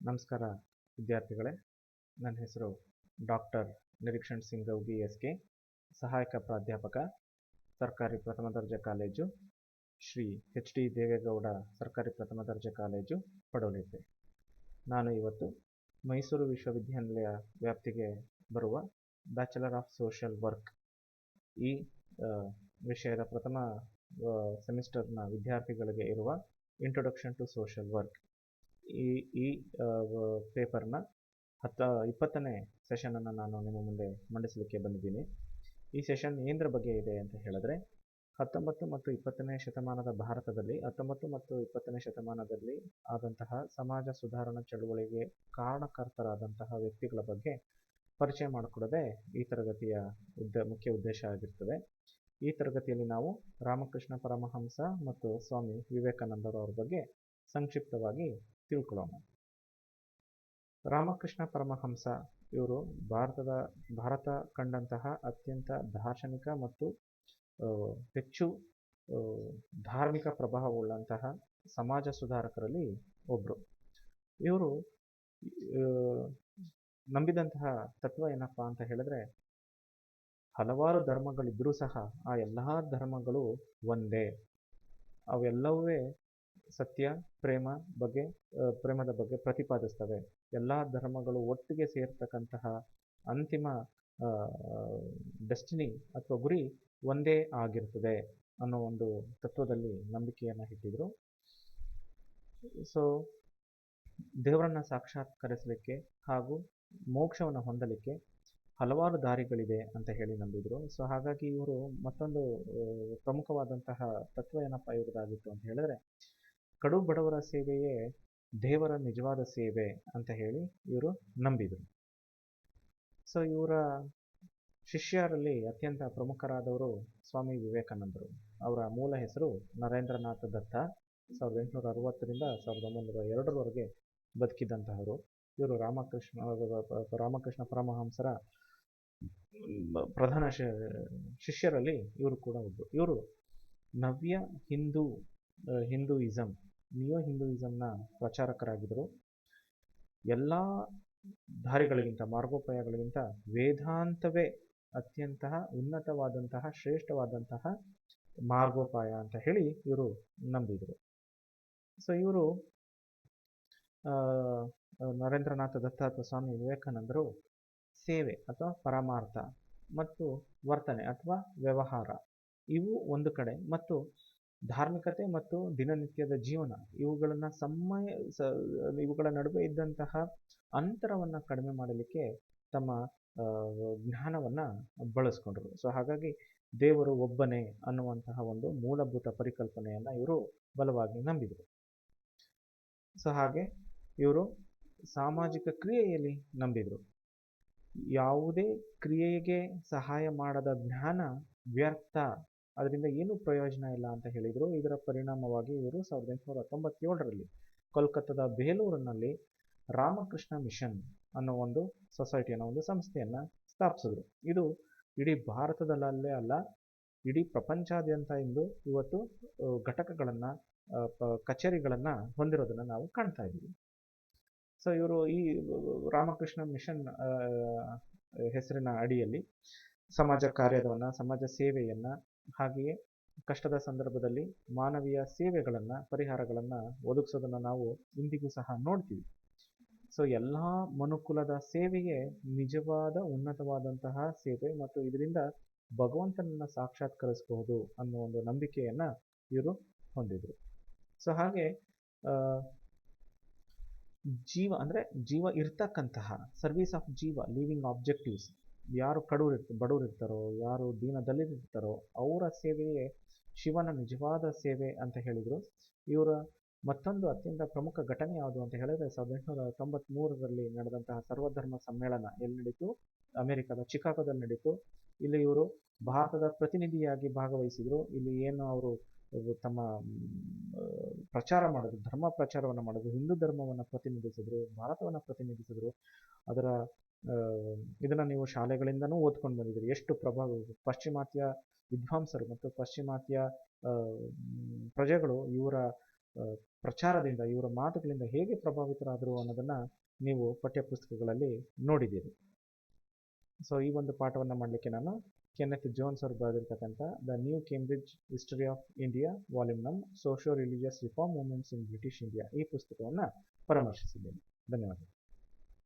ನಮಸ್ಕಾರ ವಿದ್ಯಾರ್ಥಿಗಳೇ. ನನ್ನ ಹೆಸರು ಡಾಕ್ಟರ್ ನಿರೀಕ್ಷಣ್ ಸಿಂಗ್ ಗೌಗಿ ಎಸ್.ಕೆ, ಸಹಾಯಕ ಪ್ರಾಧ್ಯಾಪಕ, ಸರ್ಕಾರಿ ಪ್ರಥಮ ದರ್ಜೆ ಕಾಲೇಜು, ಶ್ರೀ ಎಚ್.ಡಿ. ದೇವೇಗೌಡ ಸರ್ಕಾರಿ ಪ್ರಥಮ ದರ್ಜೆ ಕಾಲೇಜು, ಪಡವಲಿದ್ದೆ. ನಾನು ಇವತ್ತು ಮೈಸೂರು ವಿಶ್ವವಿದ್ಯಾನಿಲಯ ವ್ಯಾಪ್ತಿಗೆ ಬರುವ ಬ್ಯಾಚುಲರ್ ಆಫ್ ಸೋಷಿಯಲ್ ವರ್ಕ್ ಈ ವಿಷಯದ ಪ್ರಥಮ ಸೆಮಿಸ್ಟರ್ನ ವಿದ್ಯಾರ್ಥಿಗಳಿಗೆ ಇರುವ ಇಂಟ್ರೊಡಕ್ಷನ್ ಟು ಸೋಷಿಯಲ್ ವರ್ಕ್ ಈ ಪೇಪರ್ನ 20ನೇ ಸೆಷನನ್ನು ನಾನು ನಿಮ್ಮ ಮುಂದೆ ಮಂಡಿಸಲಿಕ್ಕೆ ಬಂದಿದ್ದೀನಿ. ಈ ಸೆಷನ್ ಏನರ ಬಗ್ಗೆ ಇದೆ ಅಂತ ಹೇಳಿದ್ರೆ, 19 ಮತ್ತು 20ನೇ ಶತಮಾನದ ಭಾರತದಲ್ಲಿ 19 ಮತ್ತು 20ನೇ ಶತಮಾನದಲ್ಲಿ ಆದಂತಹ ಸಮಾಜ ಸುಧಾರಣಾ ಚಳುವಳಿಗೆ ಕಾರಣಕರ್ತರಾದಂತಹ ವ್ಯಕ್ತಿಗಳ ಬಗ್ಗೆ ಪರಿಚಯ ಮಾಡಿಕೊಡೋದೇ ಈ ತರಗತಿಯ ಮುಖ್ಯ ಉದ್ದೇಶ ಆಗಿರ್ತದೆ. ಈ ತರಗತಿಯಲ್ಲಿ ನಾವು ರಾಮಕೃಷ್ಣ ಪರಮಹಂಸ ಮತ್ತು ಸ್ವಾಮಿ ವಿವೇಕಾನಂದರವರ ಬಗ್ಗೆ ಸಂಕ್ಷಿಪ್ತವಾಗಿ ತಿಳ್ಕೊಳ್ಳೋಣ. ರಾಮಕೃಷ್ಣ ಪರಮಹಂಸ ಇವರು ಭಾರತ ಕಂಡಂತಹ ಅತ್ಯಂತ ದಾರ್ಶನಿಕ ಮತ್ತು ಹೆಚ್ಚು ಧಾರ್ಮಿಕ ಪ್ರಭಾವವುಳ್ಳಂತಹ ಸಮಾಜ ಸುಧಾರಕರಲ್ಲಿ ಒಬ್ಬರು. ಇವರು ನಂಬಿದಂತಹ ತತ್ವ ಏನಪ್ಪ ಅಂತ ಹೇಳಿದ್ರೆ, ಹಲವಾರು ಧರ್ಮಗಳಿದ್ರೂ ಸಹ ಆ ಎಲ್ಲ ಧರ್ಮಗಳು ಒಂದೇ, ಅವೆಲ್ಲವೇ ಸತ್ಯ ಪ್ರೇಮದ ಬಗ್ಗೆ ಪ್ರತಿಪಾದಿಸ್ತವೆ. ಎಲ್ಲ ಧರ್ಮಗಳು ಒಟ್ಟಿಗೆ ಸೇರ್ತಕ್ಕಂತಹ ಅಂತಿಮ ಡೆಸ್ಟಿನಿ ಅಥವಾ ಗುರಿ ಒಂದೇ ಆಗಿರ್ತದೆ ಅನ್ನೋ ಒಂದು ತತ್ವದಲ್ಲಿ ನಂಬಿಕೆಯನ್ನು ಇಟ್ಟಿದ್ರು. ಸೊ ದೇವರನ್ನ ಸಾಕ್ಷಾತ್ಕರಿಸಲಿಕ್ಕೆ ಹಾಗೂ ಮೋಕ್ಷವನ್ನು ಹೊಂದಲಿಕ್ಕೆ ಹಲವಾರು ದಾರಿಗಳಿದೆ ಅಂತ ಹೇಳಿ ನಂಬಿದ್ರು. ಸೊ ಹಾಗಾಗಿ ಇವರು ಮತ್ತೊಂದು ಪ್ರಮುಖವಾದಂತಹ ತತ್ವ ಏನಪ್ಪ ಇವ್ರದ್ದಾಗಿತ್ತು ಅಂತ ಹೇಳಿದ್ರೆ, ಕಡು ಬಡವರ ಸೇವೆಯೇ ದೇವರ ನಿಜವಾದ ಸೇವೆ ಅಂತ ಹೇಳಿ ಇವರು ನಂಬಿದರು. ಸೊ ಇವರ ಶಿಷ್ಯರಲ್ಲಿ ಅತ್ಯಂತ ಪ್ರಮುಖರಾದವರು ಸ್ವಾಮಿ ವಿವೇಕಾನಂದರು. ಅವರ ಮೂಲ ಹೆಸರು ನರೇಂದ್ರನಾಥ ದತ್ತ. 1860ರಿಂದ 1902ರವರೆಗೆ ಬದುಕಿದ್ದಂತಹವರು. ಇವರು ರಾಮಕೃಷ್ಣ ಪರಮಹಂಸರ ಪ್ರಧಾನ ಶಿಷ್ಯರಲ್ಲಿ ಇವರು ಕೂಡ ಒಬ್ಬರು. ಇವರು ನವ್ಯ ಹಿಂದೂಯಿಸಂ ನಿಯೋ ಹಿಂದೂಯಿಸಂನ ಪ್ರಚಾರಕರಾಗಿದ್ದರು. ಎಲ್ಲ ದಾರಿಗಳಿಗಿಂತ ಮಾರ್ಗೋಪಾಯಗಳಿಗಿಂತ ವೇದಾಂತವೇ ಅತ್ಯಂತ ಉನ್ನತವಾದಂತಹ ಶ್ರೇಷ್ಠವಾದಂತಹ ಮಾರ್ಗೋಪಾಯ ಅಂತ ಹೇಳಿ ಇವರು ನಂಬಿದರು. ಸೊ ಇವರು ನರೇಂದ್ರನಾಥ ದತ್ತ ಅಥವಾ ಸ್ವಾಮಿ ವಿವೇಕಾನಂದರು ಸೇವೆ ಅಥವಾ ಪರಮಾರ್ಥ ಮತ್ತು ವರ್ತನೆ ಅಥವಾ ವ್ಯವಹಾರ ಇವು ಒಂದು ಕಡೆ, ಮತ್ತು ಧಾರ್ಮಿಕತೆ ಮತ್ತು ದಿನನಿತ್ಯದ ಜೀವನ ಇವುಗಳ ನಡುವೆ ಇದ್ದಂತಹ ಅಂತರವನ್ನು ಕಡಿಮೆ ಮಾಡಲಿಕ್ಕೆ ತಮ್ಮ ಜ್ಞಾನವನ್ನು ಬಳಸ್ಕೊಂಡ್ರು. ಸೊ ಹಾಗಾಗಿ ದೇವರು ಒಬ್ಬನೇ ಅನ್ನುವಂತಹ ಒಂದು ಮೂಲಭೂತ ಪರಿಕಲ್ಪನೆಯನ್ನು ಇವರು ಬಲವಾಗಿ ನಂಬಿದರು. ಸೊ ಹಾಗೆ ಇವರು ಸಾಮಾಜಿಕ ಕ್ರಿಯೆಯಲ್ಲಿ ನಂಬಿದರು. ಯಾವುದೇ ಕ್ರಿಯೆಗೆ ಸಹಾಯ ಮಾಡದ ಜ್ಞಾನ ವ್ಯರ್ಥ, ಅದರಿಂದ ಏನೂ ಪ್ರಯೋಜನ ಇಲ್ಲ ಅಂತ ಹೇಳಿದರು. ಇದರ ಪರಿಣಾಮವಾಗಿ ಇವರು 1897ರಲ್ಲಿ ಕೋಲ್ಕತ್ತಾದ ಬೇಲೂರಿನಲ್ಲಿ ರಾಮಕೃಷ್ಣ ಮಿಷನ್ ಅನ್ನೋ ಒಂದು ಸೊಸೈಟಿಯನ್ನು, ಒಂದು ಸಂಸ್ಥೆಯನ್ನು ಸ್ಥಾಪಿಸಿದ್ರು. ಇದು ಇಡೀ ಭಾರತದಲ್ಲೇ ಅಲ್ಲ, ಇಡೀ ಪ್ರಪಂಚಾದ್ಯಂತ ಇಂದು ಇವತ್ತು ಘಟಕಗಳನ್ನು, ಕಚೇರಿಗಳನ್ನು ಹೊಂದಿರೋದನ್ನು ನಾವು ಕಾಣ್ತಾ ಇದ್ದೀವಿ. ಸೊ ಇವರು ಈ ರಾಮಕೃಷ್ಣ ಮಿಷನ್ ಹೆಸರಿನ ಅಡಿಯಲ್ಲಿ ಸಮಾಜ ಕಾರ್ಯವನ್ನು, ಸಮಾಜ ಸೇವೆಯನ್ನು, ಹಾಗೆಯೇ ಕಷ್ಟದ ಸಂದರ್ಭದಲ್ಲಿ ಮಾನವೀಯ ಸೇವೆಗಳನ್ನು, ಪರಿಹಾರಗಳನ್ನು ಒದಗಿಸೋದನ್ನು ನಾವು ಇಂದಿಗೂ ಸಹ ನೋಡ್ತೀವಿ. ಸೊ ಎಲ್ಲ ಮನುಕುಲದ ಸೇವೆಯೇ ನಿಜವಾದ ಉನ್ನತವಾದಂತಹ ಸೇವೆ ಮತ್ತು ಇದರಿಂದ ಭಗವಂತನನ್ನು ಸಾಕ್ಷಾತ್ಕರಿಸಬಹುದು ಅನ್ನೋ ಒಂದು ನಂಬಿಕೆಯನ್ನು ಇವರು ಹೊಂದಿದ್ರು. ಸೊ ಹಾಗೆ ಜೀವ ಇರ್ತಕ್ಕಂತಹ ಸರ್ವಿಸ್ ಆಫ್ ಜೀವ, ಲಿವಿಂಗ್ ಆಬ್ಜೆಕ್ಟಿವ್ಸ್, ಯಾರು ಬಡವರು ಇರ್ತಾರೋ, ಯಾರು ದೀನದಲ್ಲಿರ್ತಾರೋ ಅವರ ಸೇವೆಯೇ ಶಿವನ ನಿಜವಾದ ಸೇವೆ ಅಂತ ಹೇಳಿದರು. ಇವರ ಮತ್ತೊಂದು ಅತ್ಯಂತ ಪ್ರಮುಖ ಘಟನೆ ಯಾವುದು ಅಂತ ಹೇಳಿದ್ರೆ, 1893ರಲ್ಲಿ ನಡೆದಂತಹ ಸರ್ವಧರ್ಮ ಸಮ್ಮೇಳನ ಎಲ್ಲಿ ನಡೀತು? ಅಮೆರಿಕದ ಚಿಕಾಗೋದಲ್ಲಿ ನಡೀತು. ಇಲ್ಲಿ ಇವರು ಭಾರತದ ಪ್ರತಿನಿಧಿಯಾಗಿ ಭಾಗವಹಿಸಿದರು. ಇಲ್ಲಿ ಏನು ಅವರು ತಮ್ಮ ಪ್ರಚಾರ ಮಾಡೋದು, ಧರ್ಮ ಪ್ರಚಾರವನ್ನು ಮಾಡೋದು, ಹಿಂದೂ ಧರ್ಮವನ್ನು ಪ್ರತಿನಿಧಿಸಿದ್ರು, ಭಾರತವನ್ನು ಪ್ರತಿನಿಧಿಸಿದ್ರು. ಇದನ್ನು ನೀವು ಶಾಲೆಗಳಿಂದನೂ ಓದ್ಕೊಂಡು ಬಂದಿದ್ದೀರಿ. ಎಷ್ಟು ಪಾಶ್ಚಿಮಾತ್ಯ ವಿದ್ವಾಂಸರು ಮತ್ತು ಪಾಶ್ಚಿಮಾತ್ಯ ಪ್ರಜೆಗಳು ಇವರ ಪ್ರಚಾರದಿಂದ, ಇವರ ಮಾತುಗಳಿಂದ ಹೇಗೆ ಪ್ರಭಾವಿತರಾದರು ಅನ್ನೋದನ್ನು ನೀವು ಪಠ್ಯಪುಸ್ತಕಗಳಲ್ಲಿ ನೋಡಿದ್ದೀರಿ. ಸೊ ಈ ಒಂದು ಪಾಠವನ್ನು ಮಾಡಲಿಕ್ಕೆ ನಾನು ಕೆನೆತ್ ಜೋನ್ಸ್ ಅವರು ಬರೆದಿರ್ತಕ್ಕಂಥ the new Cambridge history of India volume 1 socio religious reform movements in British India ಈ ಪುಸ್ತಕವನ್ನು ಪರಾಮರ್ಶಿಸಿದ್ದೇನೆ. ಧನ್ಯವಾದ.